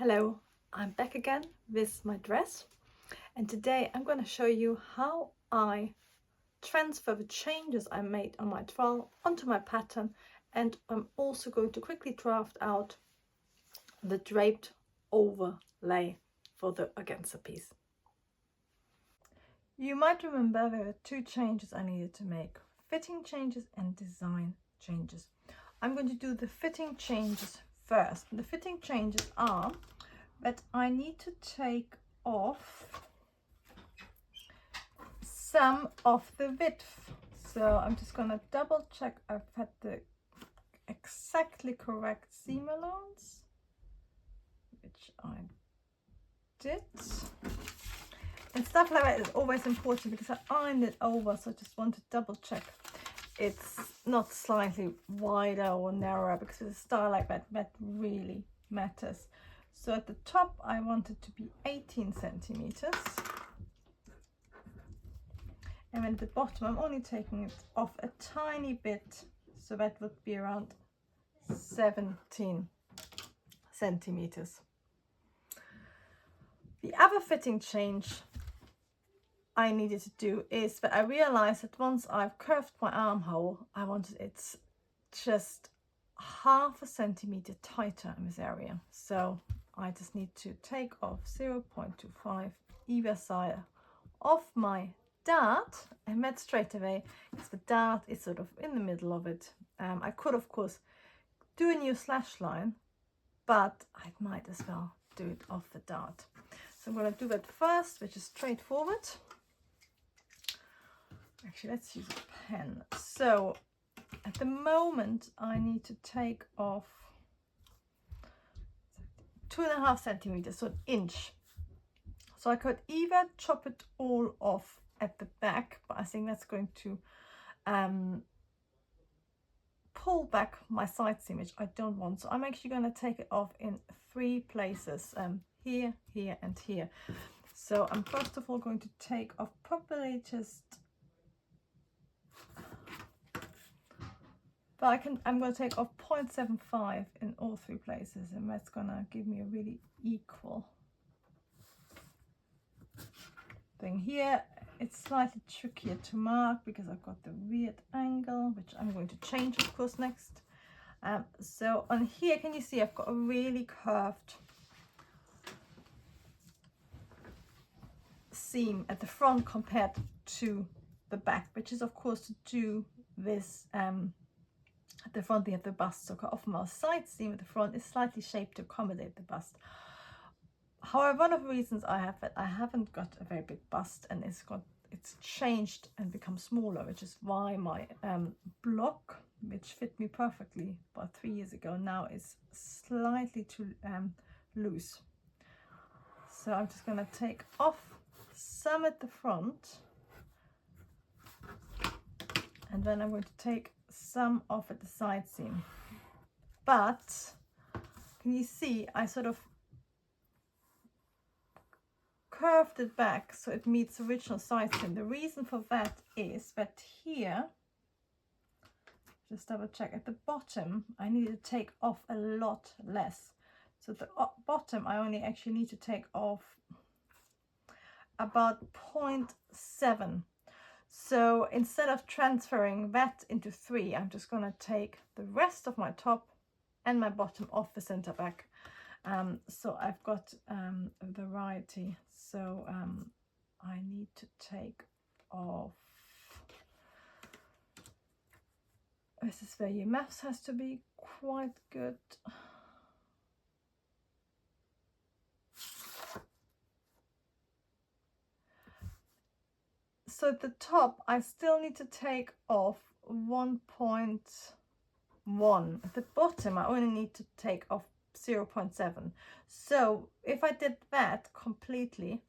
Hello, I'm back again with my dress, and today I'm going to show you how I transfer the changes I made on my toile onto my pattern, and I'm also going to quickly draft out the draped overlay for the organza piece. You might remember there were two changes I needed to make: fitting changes and design changes. I'm going to do the fitting changes first. The fitting changes are that I need to take off some of the width. So I'm just going to double check I've had the exactly correct seam allowance, which I did. And stuff like that is always important because I ironed it over, so I just want to double check it's not slightly wider or narrower, because with a style like that, that really matters. So at the top I want it to be 18 centimeters, and at the bottom I'm only taking it off a tiny bit, so that would be around 17 centimeters. The other fitting change I needed to do is that I realized that once I've curved my armhole, I wanted it just half a centimeter tighter in this area. So I just need to take off 0.25 either side of my dart, and that straight away, because the dart is sort of in the middle of it. I could of course do a new slash line, but I might as well do it off the dart. So I'm going to do that first, which is straightforward. Actually, let's use a pen. So at the moment I need to take off 2.5 centimeters, so an inch. So I could either chop it all off at the back, but I think that's going to pull back my side seam, which I don't want. So I'm actually going to take it off in 3 places, here, here and here. So I'm first of all going to take off probably just, but I'm going to take off 0.75 in all 3 places, and that's going to give me a really equal thing. Here it's slightly trickier to mark because I've got the weird angle, which I'm going to change of course next. So on here, can you see I've got a really curved seam at the front compared to the back, which is of course to do this at the front they have the bust, so often our side seam at the front is slightly shaped to accommodate the bust. However, one of the reasons I have that I haven't got a very big bust, and it's changed and become smaller, which is why my block, which fit me perfectly about 3 years ago, now is slightly too loose. So I'm just going to take off some at the front, and then I'm going to take some off at the side seam. But can you see I sort of curved it back so it meets the original side seam? The reason for that is that here, just double check, at the bottom I need to take off a lot less. So at the bottom I only actually need to take off about 0.7. So instead of transferring that into 3, I'm just going to take the rest of my top and my bottom off the center back. So I've got a variety. So I need to take off, this is where your maths has to be quite good. So at the top I still need to take off 1.1. At the bottom I only need to take off 0.7. So if I did that completely,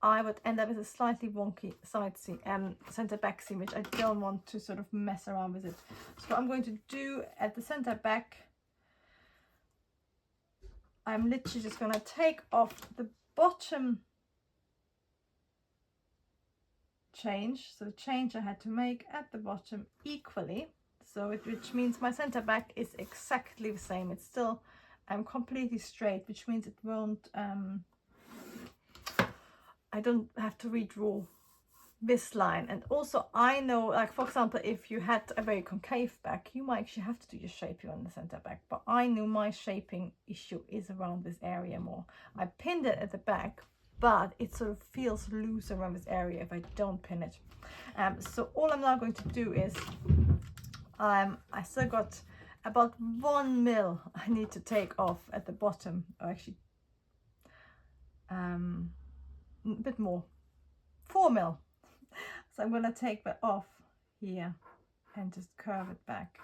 I would end up with a slightly wonky side seam and center back seam, which I don't want to sort of mess around with it. So what I'm going to do at the center back, I'm literally just going to take off the bottom change, so the change I had to make at the bottom equally, so which means my center back is exactly the same. It's still I'm completely straight, which means it won't, I don't have to redraw this line. And also I know, like for example, if you had a very concave back, you might actually have to do your shaping on the center back, but I know my shaping issue is around this area more. I pinned it at the back, but it sort of feels loose around this area if I don't pin it. So all I'm now going to do is I still got about 1 mil I need to take off at the bottom, or actually a bit more, 4 mil. So I'm going to take that off here and just curve it back.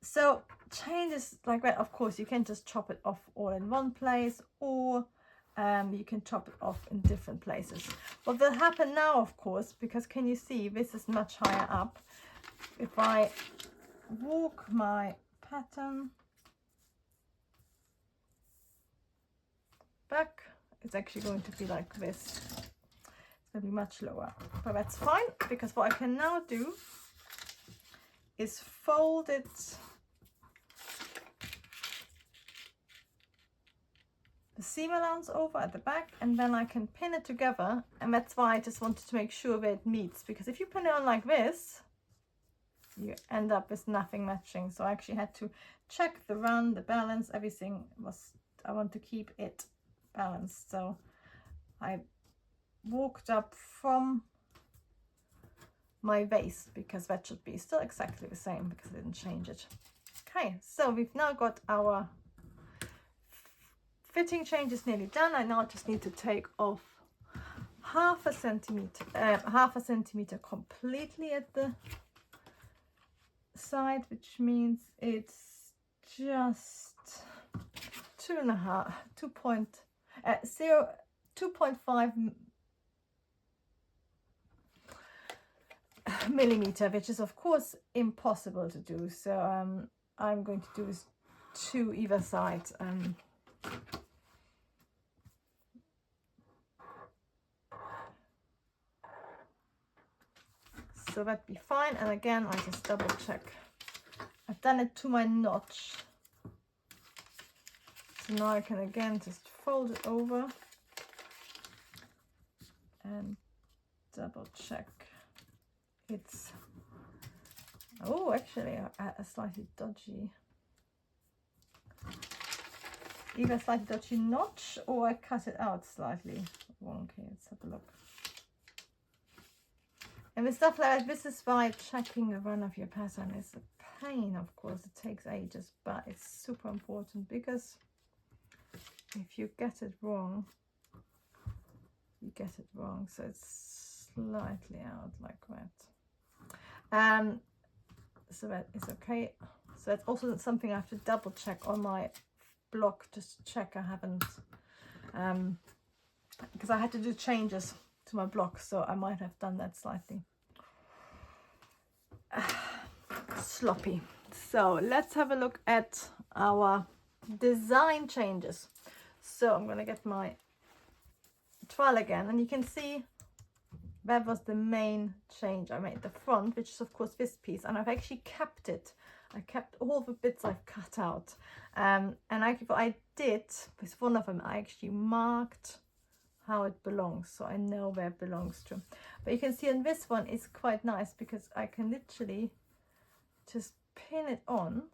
So changes like that, of course, you can just chop it off all in one place, or you can chop it off in different places. What will happen now, of course, because can you see this is much higher up, if I walk my pattern back, it's actually going to be like this. It's going to be much lower, but that's fine, because what I can now do is fold it the seam allowance over at the back, and then I can pin it together. And that's why I just wanted to make sure that it meets, because if you pin it on like this, you end up with nothing matching. So I actually had to check the run, the balance, everything was, I want to keep it balanced. So I walked up from my base, because that should be still exactly the same, because I didn't change it. Okay, so we've now got our fitting changes nearly done. I now just need to take off half a centimeter completely at the side, which means it's just 2.5 millimeter, which is of course impossible to do. So I'm going to do this 2 either side. So that'd be fine. And again, I just double check. I've done it to my notch. So now I can again just fold it over and double check. It's, oh, actually a slightly dodgy, either a slightly dodgy notch, or I cut it out slightly wonky. Let's have a look. And with stuff like that, this is why checking the run of your pattern is a pain. Of course, it takes ages, but it's super important, because if you get it wrong, you get it wrong. So it's slightly out like that. So that is okay. So that's also something I have to double check on my block, just to check I haven't, because I had to do changes to my block, so I might have done that slightly sloppy. So let's have a look at our design changes. So I'm going to get my toile again, and you can see that was the main change I made. The front, which is of course this piece, and I've actually kept it. I kept all the bits I've cut out, and what I did with one of them, I actually marked how it belongs, so I know where it belongs to. But you can see on this one it's quite nice, because I can literally just pin it on,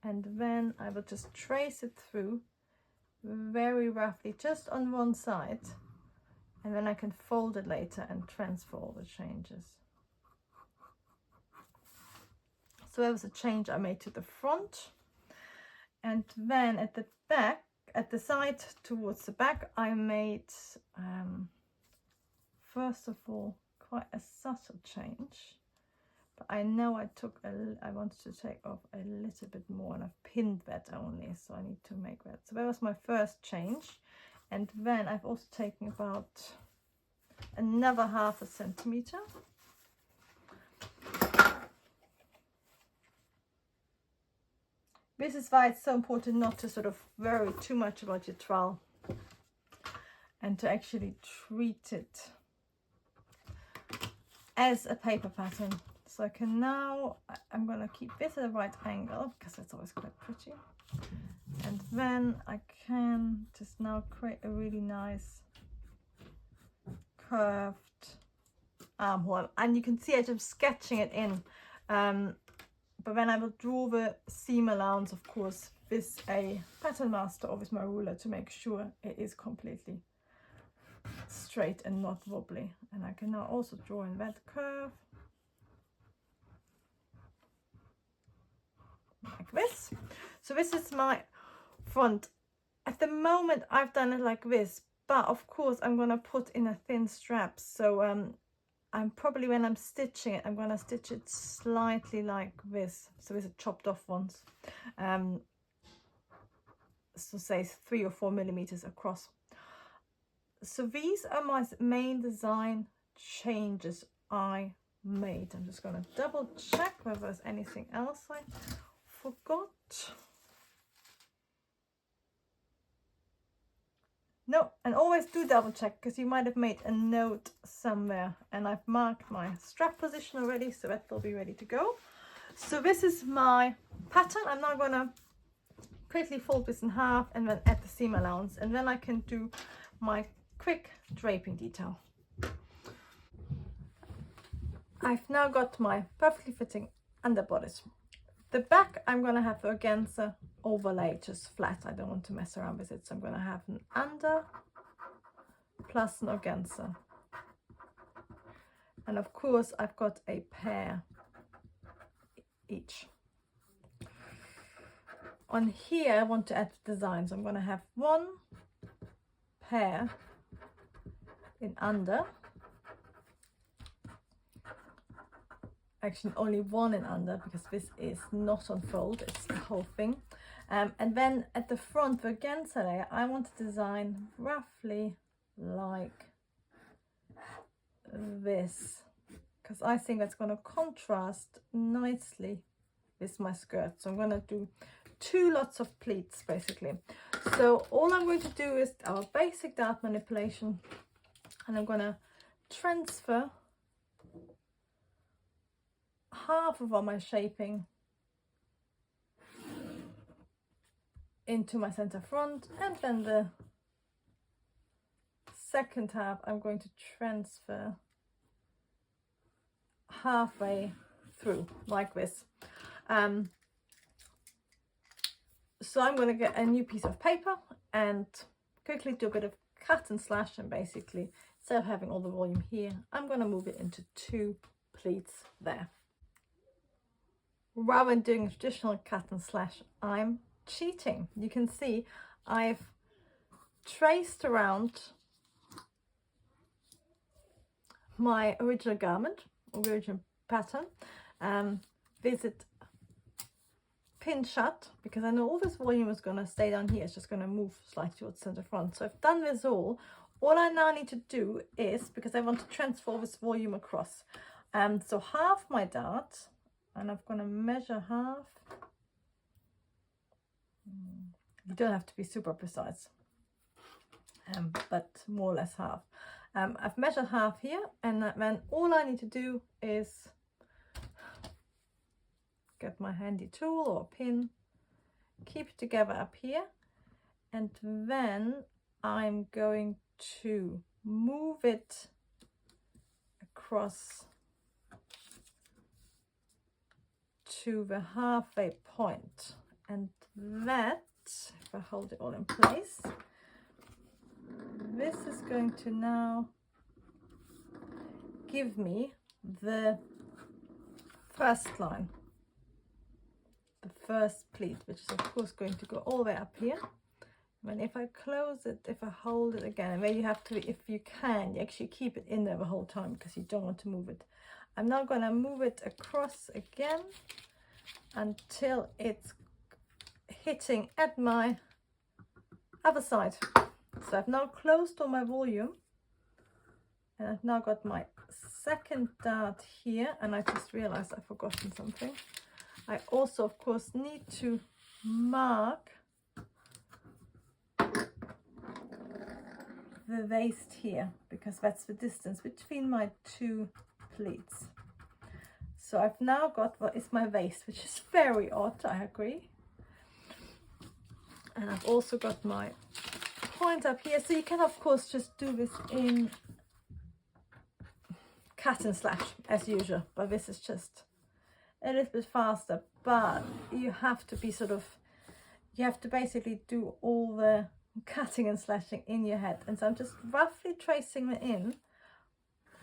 and then I will just trace it through very roughly just on one side, and then I can fold it later and transfer all the changes. So that was a change I made to the front. And then at the back, at the side towards the back, I made first of all quite a subtle change, but I know I wanted to take off a little bit more, and I've pinned that only, so I need to make that. So that was my first change. And then I've also taken about another ½ centimeter. This is why it's so important not to sort of worry too much about your trowel, and to actually treat it as a paper pattern. So I can now, I'm going to keep this at the right angle, because that's always quite pretty. And then I can just now create a really nice curved armhole, and you can see I'm sketching it in, but then I will draw the seam allowance, of course, with a pattern master or with my ruler to make sure it is completely straight and not wobbly. And I can now also draw in that curve like this. So this is my front. At the moment I've done it like this, but of course I'm gonna put in a thin strap, so I'm probably, when I'm stitching it, I'm gonna stitch it slightly like this, so these are chopped off ones, so say 3 or 4 millimeters across. So these are my main design changes I made. I'm just gonna double check whether there's anything else I forgot. No, and always do double check, because you might have made a note somewhere, and I've marked my strap position already, so that will be ready to go. So this is my pattern. I'm now gonna quickly fold this in half and then add the seam allowance, and then I can do my quick draping detail. I've now got my perfectly fitting underbodice. The back, I'm gonna have the Organza Overlay just flat. I don't want to mess around with it, so I'm gonna have an under plus an organza, and of course I've got a pair each. On here I want to add designs. I'm going to have one pair in under, actually only one in under, because this is not on fold, it's the whole thing. And then at the front, the organza layer, I want to design roughly like this, because I think that's going to contrast nicely with my skirt. So I'm going to do 2 lots of pleats basically. So all I'm going to do is our basic dart manipulation, and I'm going to transfer half of all my shaping into my center front, and then the second half I'm going to transfer halfway through like this. So I'm going to get a new piece of paper and quickly do a bit of cut and slash, and basically, instead of having all the volume here, I'm going to move it into 2 pleats there. Rather than doing a traditional cut and slash, I'm cheating. You can see I've traced around my original garment, original pattern, visit pin shut, because I know all this volume is going to stay down here. It's just going to move slightly towards center front. So I've done this all I now need to do is, because I want to transfer this volume across, so half my dart, and I'm going to measure half. You don't have to be super precise, but more or less half. I've measured half here, and then all I need to do is get my handy tool or pin, keep it together up here, and then I'm going to move it across to the halfway point, and that, if I hold it all in place, this is going to now give me the first line, the first pleat, which is of course going to go all the way up here. And if I close it, if I hold it again, and then you have to, if you can, you actually keep it in there the whole time, because you don't want to move it. I'm now going to move it across again until it's hitting at my other side. So I've now closed all my volume, and I've now got my second dart here, and I just realized I've forgotten something. I also of course need to mark the waist here, because that's the distance between my 2 pleats. So I've now got what is my waist, which is very odd, I agree. And I've also got my point up here. So you can of course just do this in cut and slash as usual, but this is just a little bit faster. But you have to be you have to basically do all the cutting and slashing in your head. And so I'm just roughly tracing them in,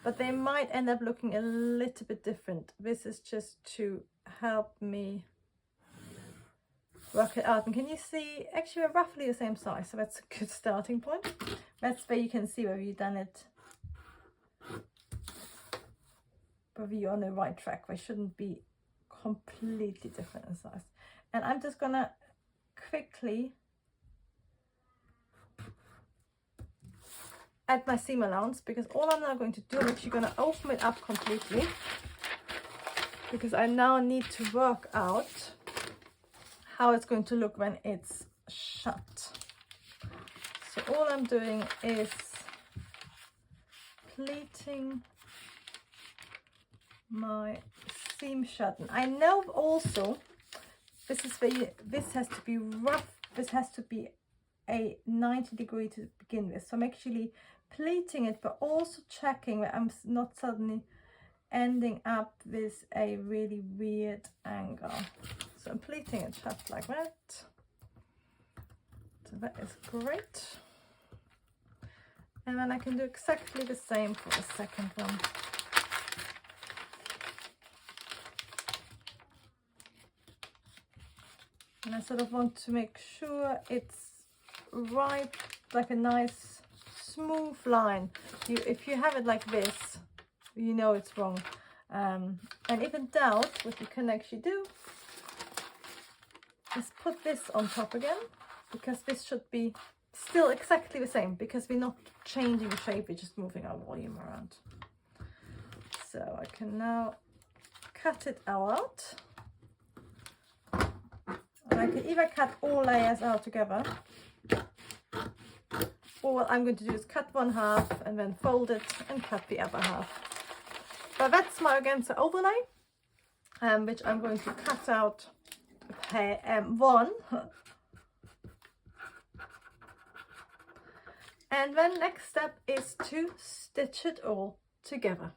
but they might end up looking a little bit different. This is just to help me work it out. And can you see, actually we're roughly the same size, so that's a good starting point. That's where you can see whether you've done it, whether you're on the right track. They shouldn't be completely different in size. And I'm just gonna quickly add my seam allowance, because all I'm now going to do, I'm actually going to open it up completely, because I now need to work out how it's going to look when it's shut. So all I'm doing is pleating my seam shut. And I know also this is where this has to be rough, this has to be a 90 degree to begin with. So I'm actually pleating it, but also checking that I'm not suddenly ending up with a really weird angle. So I'm pleating it shut like that. So that is great. And then I can do exactly the same for the second one. And I sort of want to make sure it's right, like a nice smooth line. If you have it like this, you know it's wrong. And if in doubt, what you can actually do is put this on top again, because this should be still exactly the same, because we're not changing the shape, we're just moving our volume around. So I can now cut it out. And I can either cut all layers out together, or what I'm going to do is cut one half and then fold it and cut the other half. But that's my Organza Overlay, which I'm going to cut out one. And then next step is to stitch it all together.